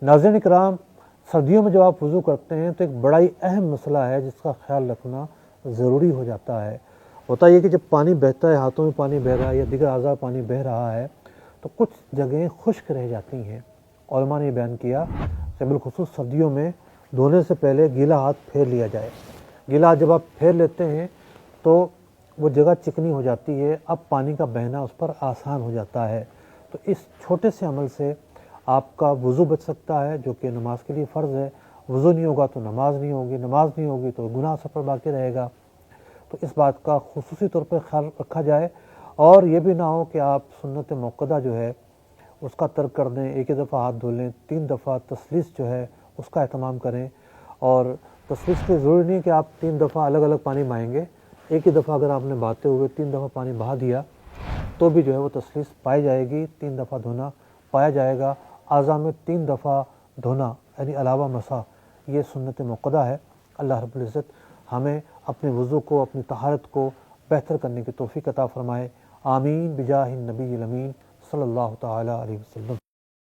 ناظرین کرام، سردیوں میں جب آپ وضو کرتے ہیں تو ایک بڑا ہی اہم مسئلہ ہے جس کا خیال رکھنا ضروری ہو جاتا ہے۔ ہوتا یہ کہ جب پانی بہتا ہے، ہاتھوں میں پانی بہہ رہا ہے یا دیگر اعضاء پانی بہہ رہا ہے، تو کچھ جگہیں خشک رہ جاتی ہیں۔ علماء نے یہ بیان کیا کہ بالخصوص سردیوں میں دھونے سے پہلے گیلا ہاتھ پھیر لیا جائے۔ گیلا ہاتھ جب آپ پھیر لیتے ہیں تو وہ جگہ چکنی ہو جاتی ہے، اب پانی کا بہنا اس پر آسان ہو جاتا ہے۔ تو اس چھوٹے سے عمل سے آپ کا وضو بچ سکتا ہے، جو کہ نماز کے لیے فرض ہے۔ وضو نہیں ہوگا تو نماز نہیں ہوگی، نماز نہیں ہوگی تو گناہ سب پر باقی رہے گا۔ تو اس بات کا خصوصی طور پر خیال رکھا جائے، اور یہ بھی نہ ہو کہ آپ سنت موقدہ جو ہے اس کا ترک کر دیں، ایک ہی دفعہ ہاتھ دھو لیں، 3 دفعہ تسلیس جو ہے اس کا اہتمام کریں۔ اور تسلیس کے ضروری نہیں کہ آپ 3 دفعہ الگ الگ پانی بہائیں گے، ایک ہی دفعہ اگر آپ نے بہاتے ہوئے 3 دفعہ پانی بہا دیا تو بھی جو ہے وہ تسلیس پائی جائے گی، 3 دفعہ دھونا پایا جائے گا۔ اعضاء میں 3 دفعہ دھونا یعنی علاوہ مسح، یہ سنت موقدہ ہے۔ اللہ رب العزت ہمیں اپنے وضو کو، اپنی طہارت کو بہتر کرنے کی توفیق عطا فرمائے۔ آمین بجاہ النبی الامین صلی اللہ تعالی علیہ وسلم۔